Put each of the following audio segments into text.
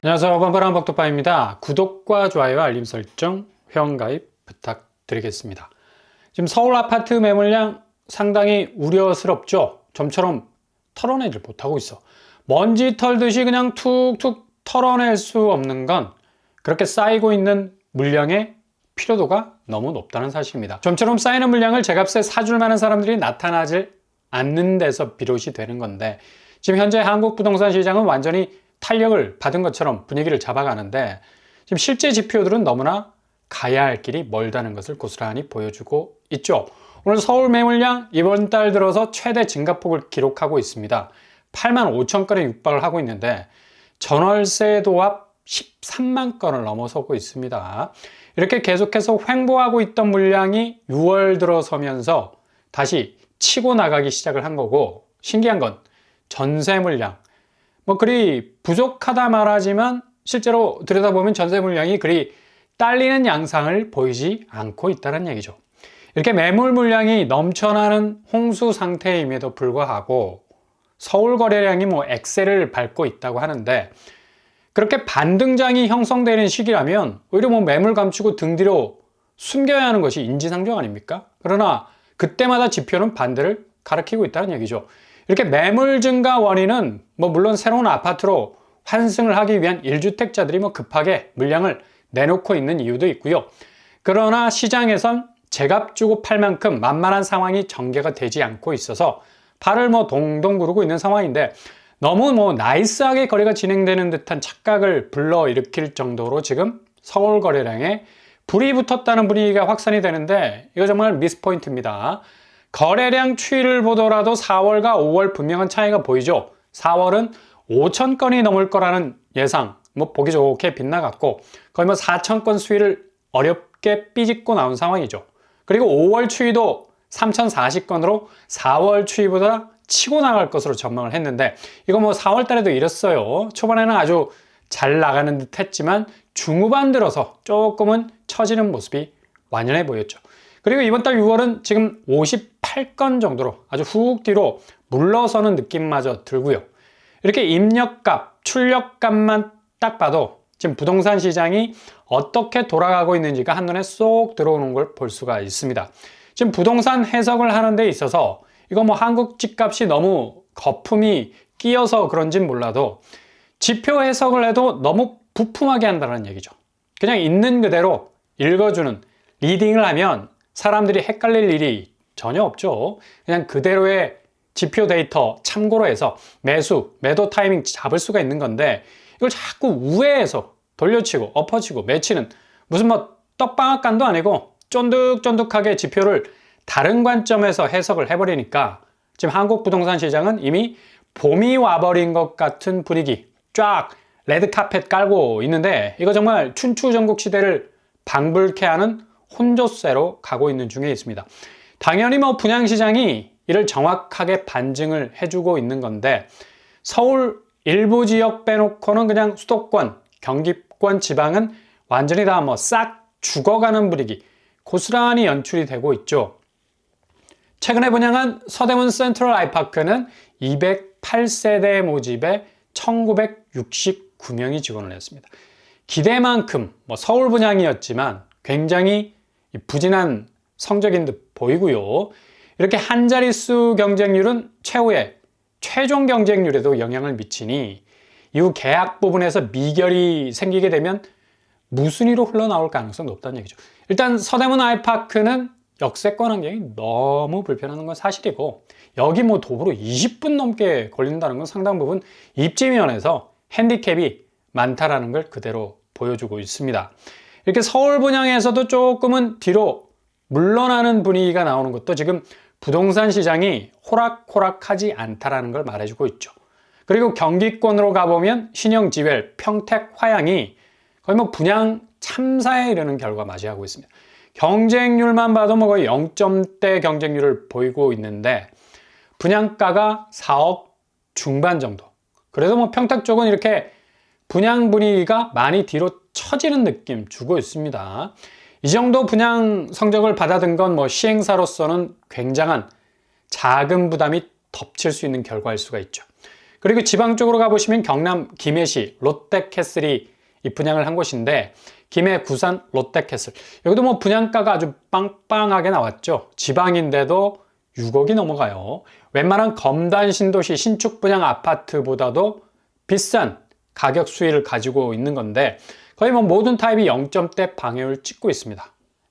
안녕하세요. 반바람 박도파입니다. 구독과 좋아요, 알림 설정, 회원가입 부탁드리겠습니다. 지금 서울 아파트 매물량 상당히 우려스럽죠? 좀처럼 털어내질 못하고 있어. 먼지 털듯이 그냥 툭툭 털어낼 수 없는 건 그렇게 쌓이고 있는 물량의 피로도가 너무 높다는 사실입니다. 좀처럼 쌓이는 물량을 제값에 사줄 만한 사람들이 나타나질 않는 데서 비롯이 되는 건데, 지금 현재 한국 부동산 시장은 완전히 탄력을 받은 것처럼 분위기를 잡아가는데, 지금 실제 지표들은 너무나 가야 할 길이 멀다는 것을 고스란히 보여주고 있죠. 오늘 서울 매물량 이번 달 들어서 최대 증가폭을 기록하고 있습니다. 8만 5천 건에 육박을 하고 있는데 전월세 도합 13만 건을 넘어서고 있습니다. 이렇게 계속해서 횡보하고 있던 물량이 6월 들어서면서 다시 치고 나가기 시작을 한 거고, 신기한 건 전세 물량, 그리 부족하다 말하지만 실제로 들여다보면 전세 물량이 그리 딸리는 양상을 보이지 않고 있다는 얘기죠. 이렇게 매물 물량이 넘쳐나는 홍수 상태임에도 불구하고 서울 거래량이 엑셀을 밟고 있다고 하는데, 그렇게 반등장이 형성되는 시기라면 오히려 매물 감추고 등 뒤로 숨겨야 하는 것이 인지상정 아닙니까? 그러나 그때마다 지표는 반대를 가리키고 있다는 얘기죠. 이렇게 매물 증가 원인은 물론 새로운 아파트로 환승을 하기 위한 1주택자들이 급하게 물량을 내놓고 있는 이유도 있고요. 그러나 시장에선 제값 주고 팔 만큼 만만한 상황이 전개가 되지 않고 있어서 발을 동동 구르고 있는 상황인데, 너무 나이스하게 거래가 진행되는 듯한 착각을 불러일으킬 정도로 지금 서울 거래량에 불이 붙었다는 분위기가 확산이 되는데, 이거 정말 미스포인트입니다. 거래량 추이를 보더라도 4월과 5월 분명한 차이가 보이죠. 4월은 5천 건이 넘을 거라는 예상, 보기 좋게 빗나갔고, 거의 4천 건 수위를 어렵게 삐짓고 나온 상황이죠. 그리고 5월 추이도 3,040건으로 4월 추이보다 치고 나갈 것으로 전망을 했는데, 이거 4월 달에도 이랬어요. 초반에는 아주 잘 나가는 듯 했지만 중후반 들어서 조금은 처지는 모습이 완연해 보였죠. 그리고 이번 달 6월은 지금 58건 정도로 아주 훅 뒤로 물러서는 느낌마저 들고요. 이렇게 입력값, 출력값만 딱 봐도 지금 부동산 시장이 어떻게 돌아가고 있는지가 한눈에 쏙 들어오는 걸 볼 수가 있습니다. 지금 부동산 해석을 하는 데 있어서 이거 한국 집값이 너무 거품이 끼어서 그런진 몰라도 지표 해석을 해도 너무 부품하게 한다는 얘기죠. 그냥 있는 그대로 읽어주는 리딩을 하면 사람들이 헷갈릴 일이 전혀 없죠. 그냥 그대로의 지표 데이터 참고로 해서 매수, 매도 타이밍 잡을 수가 있는 건데, 이걸 자꾸 우회해서 돌려치고 엎어치고 매치는 무슨 떡방앗간도 아니고 쫀득쫀득하게 지표를 다른 관점에서 해석을 해버리니까 지금 한국 부동산 시장은 이미 봄이 와버린 것 같은 분위기, 쫙 레드카펫 깔고 있는데, 이거 정말 춘추전국 시대를 방불케 하는 혼조세로 가고 있는 중에 있습니다. 당연히 분양시장이 이를 정확하게 반증을 해주고 있는 건데, 서울 일부 지역 빼놓고는 그냥 수도권, 경기권 지방은 완전히 다 싹 죽어가는 분위기 고스란히 연출이 되고 있죠. 최근에 분양한 서대문 센트럴 아이파크는 208세대 모집에 1969명이 지원을 했습니다. 기대만큼 서울 분양이었지만 굉장히 부진한 성적인 듯 보이고요. 이렇게 한 자릿수 경쟁률은 최후의 최종 경쟁률에도 영향을 미치니 이후 계약 부분에서 미결이 생기게 되면 무순위로 흘러나올 가능성이 높다는 얘기죠. 일단 서대문 아이파크는 역세권 환경이 너무 불편한 건 사실이고, 여기 도보로 20분 넘게 걸린다는 건 상당 부분 입지 면에서 핸디캡이 많다라는 걸 그대로 보여주고 있습니다. 이렇게 서울 분양에서도 조금은 뒤로 물러나는 분위기가 나오는 것도 지금 부동산 시장이 호락호락하지 않다라는 걸 말해주고 있죠. 그리고 경기권으로 가보면 신영, 지웰, 평택, 화양이 거의 분양 참사에 이르는 결과 맞이하고 있습니다. 경쟁률만 봐도 거의 0점대 경쟁률을 보이고 있는데, 분양가가 4억 중반 정도. 그래서 평택 쪽은 이렇게 분양 분위기가 많이 뒤로 처지는 느낌 주고 있습니다. 이 정도 분양 성적을 받아든 건 시행사로서는 굉장한 자금 부담이 덮칠 수 있는 결과일 수가 있죠. 그리고 지방 쪽으로 가보시면 경남 김해시 롯데캐슬이 이 분양을 한 곳인데 김해 구산 롯데캐슬 여기도 뭐 분양가가 아주 빵빵하게 나왔죠. 지방인데도 6억이 넘어가요. 웬만한 검단 신도시 신축 분양 아파트보다도 비싼 가격 수위를 가지고 있는 건데 거의 뭐 모든 타입이 0점대 방해율 찍고 있습니다.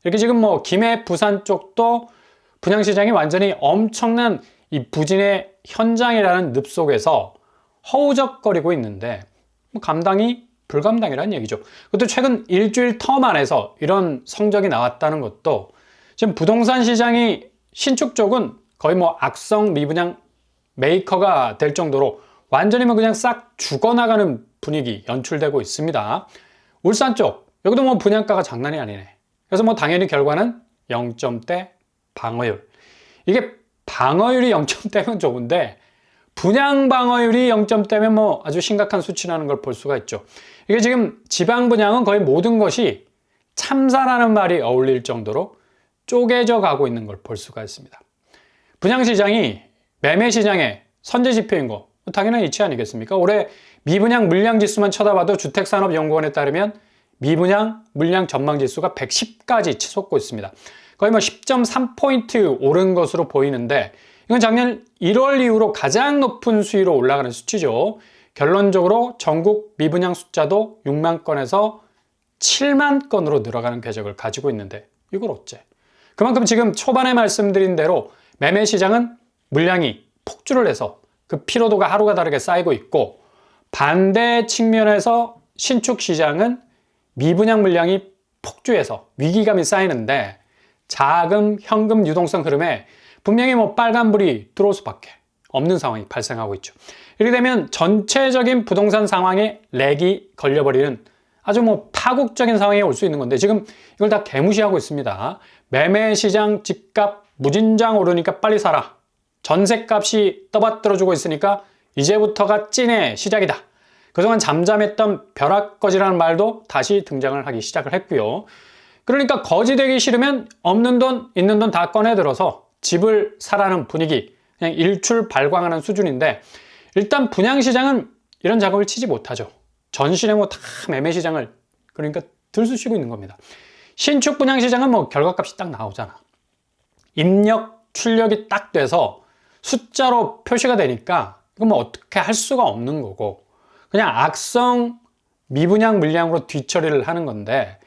이렇게 지금 뭐 김해 부산 쪽도 분양시장이 완전히 엄청난 이 부진의 현장이라는 늪 속에서 허우적거리고 있는데 감당이 불감당이라는 얘기죠. 그것도 최근 일주일 텀 안에서 이런 성적이 나왔다는 것도 지금 부동산 시장이 신축 쪽은 거의 뭐 악성 미분양 메이커가 될 정도로 완전히 뭐 그냥 싹 죽어나가는 분위기 연출되고 있습니다. 울산 쪽 여기도 뭐 분양가가 장난이 아니네. 그래서 뭐 당연히 결과는 0점대 방어율. 이게 방어율이 0점대면 좋은데 분양 방어율이 0점대면 뭐 아주 심각한 수치라는 걸 볼 수가 있죠. 이게 지금 지방 분양은 거의 모든 것이 참사라는 말이 어울릴 정도로 쪼개져 가고 있는 걸 볼 수가 있습니다. 분양 시장이 매매 시장의 선제 지표인 거 당연한 이치 아니겠습니까? 올해 미분양 물량 지수만 쳐다봐도 주택산업연구원에 따르면 미분양 물량 전망 지수가 110까지 치솟고 있습니다. 거의 뭐 10.3포인트 오른 것으로 보이는데 이건 작년 1월 이후로 가장 높은 수위로 올라가는 수치죠. 결론적으로 전국 미분양 숫자도 6만 건에서 7만 건으로 늘어가는 궤적을 가지고 있는데 이걸 어째? 그만큼 지금 초반에 말씀드린 대로 매매 시장은 물량이 폭주를 해서 그 피로도가 하루가 다르게 쌓이고 있고 반대 측면에서 신축 시장은 미분양 물량이 폭주해서 위기감이 쌓이는데 자금, 현금 유동성 흐름에 분명히 뭐 빨간불이 들어올 수밖에 없는 상황이 발생하고 있죠. 이렇게 되면 전체적인 부동산 상황에 렉이 걸려버리는 아주 뭐 파국적인 상황이 올 수 있는 건데 지금 이걸 다 개무시하고 있습니다. 매매 시장 집값 무진장 오르니까 빨리 사라. 전셋값이 떠받들어주고 있으니까 이제부터가 찐의 시작이다. 그동안 잠잠했던 벼락거지라는 말도 다시 등장을 하기 시작을 했고요. 그러니까 거지 되기 싫으면 없는 돈, 있는 돈 다 꺼내 들어서 집을 사라는 분위기, 그냥 일출발광하는 수준인데 일단 분양시장은 이런 작업을 치지 못하죠. 전신에 뭐 다 매매시장을 그러니까 들쑤시고 있는 겁니다. 신축 분양시장은 뭐 결과값이 딱 나오잖아. 입력, 출력이 딱 돼서 숫자로 표시가 되니까 이건 뭐 어떻게 할 수가 없는 거고 그냥 악성 미분양 물량으로 뒤처리를 하는 건데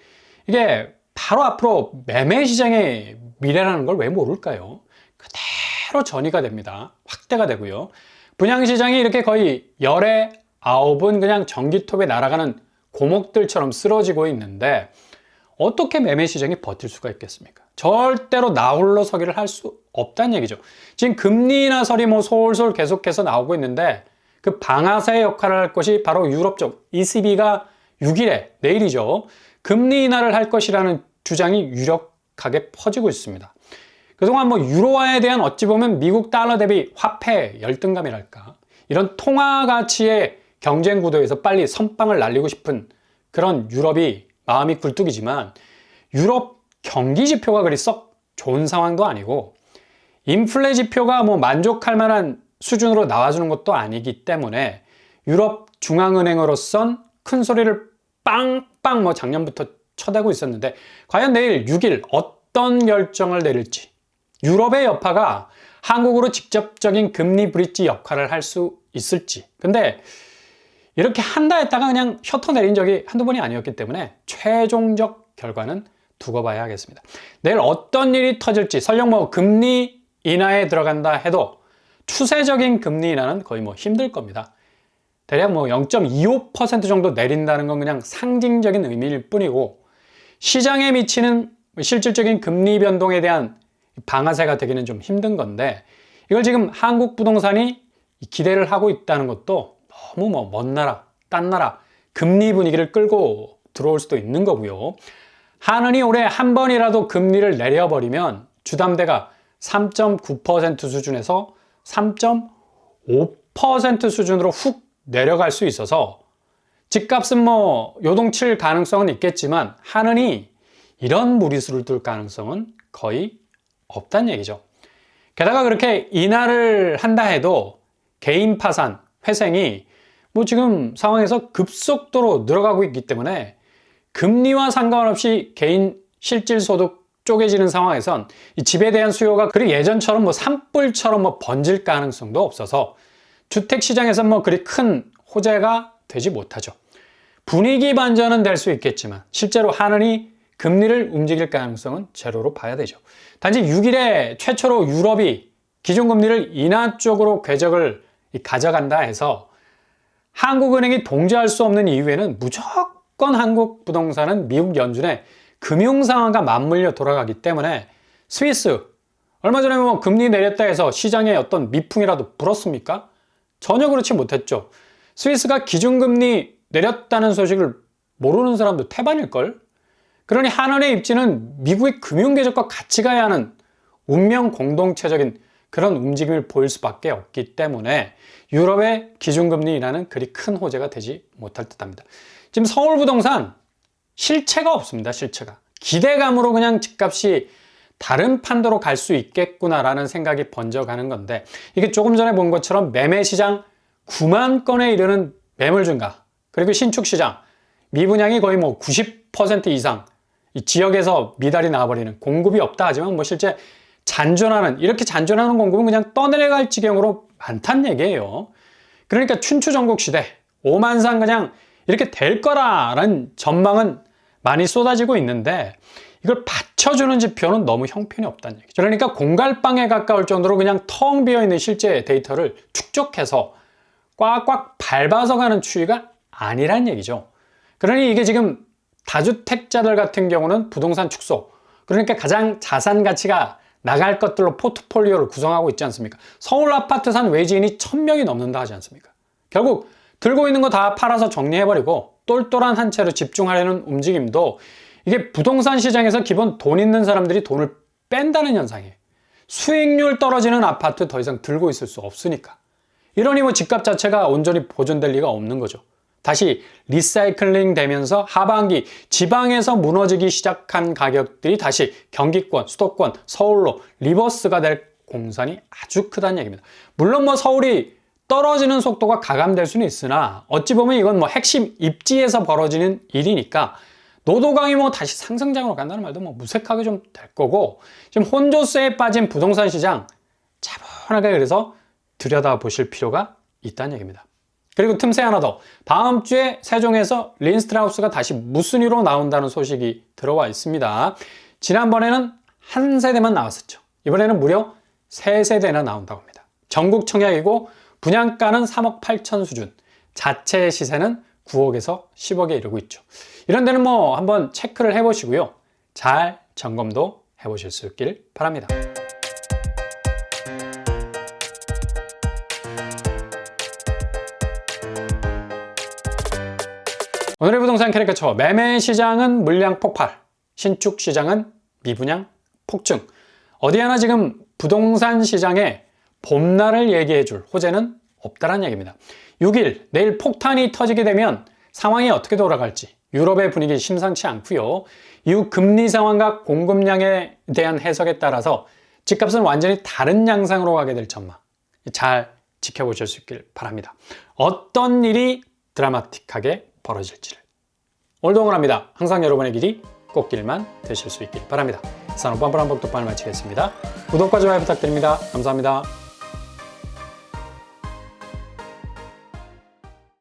이게 바로 앞으로 매매 시장의 미래라는 걸 왜 모를까요? 그대로 전이가 됩니다. 확대가 되고요. 분양 시장이 이렇게 거의 열에 9은 그냥 전기톱에 날아가는 고목들처럼 쓰러지고 있는데 어떻게 매매 시장이 버틸 수가 있겠습니까? 절대로 나홀로 서기를 할 수 없다는 얘기죠. 지금 금리 인하설이 뭐 솔솔 계속해서 나오고 있는데 그 방아쇠 역할을 할 것이 바로 유럽 쪽 ECB가 6일에 내일이죠. 금리 인하를 할 것이라는 주장이 유력하게 퍼지고 있습니다. 그동안 뭐 유로화에 대한 어찌 보면 미국 달러 대비 화폐 열등감이랄까 이런 통화 가치의 경쟁 구도에서 빨리 선빵을 날리고 싶은 그런 유럽이 마음이 굴뚝이지만 유럽 경기 지표가 그리 썩 좋은 상황도 아니고 인플레 지표가 뭐 만족할 만한 수준으로 나와주는 것도 아니기 때문에 유럽 중앙은행으로선 큰 소리를 빵빵 뭐 작년부터 쳐대고 있었는데 과연 내일 6일 어떤 결정을 내릴지 유럽의 여파가 한국으로 직접적인 금리 브릿지 역할을 할 수 있을지 근데 이렇게 한다 했다가 그냥 셔터 내린 적이 한두 번이 아니었기 때문에 최종적 결과는 두고 봐야 하겠습니다. 내일 어떤 일이 터질지 설령 뭐 금리 인하에 들어간다 해도 추세적인 금리 인하는 거의 뭐 힘들 겁니다. 대략 뭐 0.25% 정도 내린다는 건 그냥 상징적인 의미일 뿐이고 시장에 미치는 실질적인 금리 변동에 대한 방아쇠가 되기는 좀 힘든 건데 이걸 지금 한국 부동산이 기대를 하고 있다는 것도 너무 뭐 먼 나라, 딴 나라 금리 분위기를 끌고 들어올 수도 있는 거고요. 한은이 올해 한 번이라도 금리를 내려버리면 주담대가 3.9% 수준에서 3.5% 수준으로 훅 내려갈 수 있어서 집값은 뭐 요동칠 가능성은 있겠지만 한은이 이런 무리수를 둘 가능성은 거의 없다는 얘기죠. 게다가 그렇게 인하를 한다 해도 개인 파산 회생이 뭐 지금 상황에서 급속도로 늘어가고 있기 때문에 금리와 상관없이 개인 실질소득 쪼개지는 상황에선 이 집에 대한 수요가 그리 예전처럼 뭐 산불처럼 뭐 번질 가능성도 없어서 주택시장에선 뭐 그리 큰 호재가 되지 못하죠. 분위기 반전은 될 수 있겠지만 실제로 하늘이 금리를 움직일 가능성은 제로로 봐야 되죠. 단지 6일에 최초로 유럽이 기준금리를 인하 쪽으로 궤적을 가져간다 해서 한국은행이 동조할 수 없는 이유에는 무조건 한국 부동산은 미국 연준의 금융 상황과 맞물려 돌아가기 때문에 스위스 얼마 전에 뭐 금리 내렸다 해서 시장에 어떤 미풍이라도 불었습니까? 전혀 그렇지 못했죠. 스위스가 기준금리 내렸다는 소식을 모르는 사람도 태반일걸? 그러니 한원의 입지는 미국의 금융궤적과 같이 가야 하는 운명 공동체적인 그런 움직임을 보일 수밖에 없기 때문에 유럽의 기준금리 인하는 그리 큰 호재가 되지 못할 듯합니다. 지금 서울부동산 실체가 없습니다. 실체가. 기대감으로 그냥 집값이 다른 판도로 갈 수 있겠구나라는 생각이 번져가는 건데 이게 조금 전에 본 것처럼 매매시장 9만 건에 이르는 매물 증가 그리고 신축시장 미분양이 거의 뭐 90% 이상 이 지역에서 미달이 나와버리는 공급이 없다 하지만 뭐 실제 이렇게 잔존하는 공급은 그냥 떠내려갈 지경으로 많다는 얘기예요. 그러니까 춘추전국 시대 오만상 그냥 이렇게 될 거라는 전망은 많이 쏟아지고 있는데 이걸 받쳐주는 지표는 너무 형편이 없다는 얘기죠. 그러니까 공갈빵에 가까울 정도로 그냥 텅 비어있는 실제 데이터를 축적해서 꽉꽉 밟아서 가는 추이가 아니란 얘기죠. 그러니 이게 지금 다주택자들 같은 경우는 부동산 축소, 그러니까 가장 자산 가치가 나갈 것들로 포트폴리오를 구성하고 있지 않습니까? 서울 아파트 산 외지인이 1000명이 넘는다 하지 않습니까? 결국 들고 있는 거 다 팔아서 정리해버리고 똘똘한 한 채로 집중하려는 움직임도 이게 부동산 시장에서 기본 돈 있는 사람들이 돈을 뺀다는 현상이에요. 수익률 떨어지는 아파트 더 이상 들고 있을 수 없으니까. 이러니 뭐 집값 자체가 온전히 보존될 리가 없는 거죠. 다시 리사이클링 되면서 하반기 지방에서 무너지기 시작한 가격들이 다시 경기권, 수도권, 서울로 리버스가 될 공산이 아주 크다는 얘기입니다. 물론 뭐 서울이 떨어지는 속도가 가감될 수는 있으나 어찌 보면 이건 뭐 핵심 입지에서 벌어지는 일이니까 노도강이 뭐 다시 상승장으로 간다는 말도 뭐 무색하게 좀 될 거고 지금 혼조세에 빠진 부동산 시장 차분하게 그래서 들여다보실 필요가 있다는 얘기입니다. 그리고 틈새 하나 더. 다음 주에 세종에서 린스트라우스가 다시 무순위로 나온다는 소식이 들어와 있습니다. 지난번에는 한 세대만 나왔었죠. 이번에는 무려 3세대나 나온다고 합니다. 전국 청약이고 분양가는 3억 8천 수준, 자체 시세는 9억에서 10억에 이르고 있죠. 이런 데는 뭐 한번 체크를 해보시고요. 잘 점검도 해보실 수 있길 바랍니다. 오늘의 부동산 캐리커처, 매매 시장은 물량 폭발, 신축 시장은 미분양 폭증. 어디 하나 지금 부동산 시장에 봄날을 얘기해 줄 호재는 없다는 얘기입니다. 6일, 내일 폭탄이 터지게 되면 상황이 어떻게 돌아갈지 유럽의 분위기 심상치 않고요. 이후 금리 상황과 공급량에 대한 해석에 따라서 집값은 완전히 다른 양상으로 가게 될 전망. 잘 지켜보실 수 있길 바랍니다. 어떤 일이 드라마틱하게 벌어질지를. 오늘도 응원합니다. 항상 여러분의 길이 꽃길만 되실 수 있길 바랍니다. 산업 뻔뻔한 복덕방을 마치겠습니다. 구독과 좋아요 부탁드립니다. 감사합니다.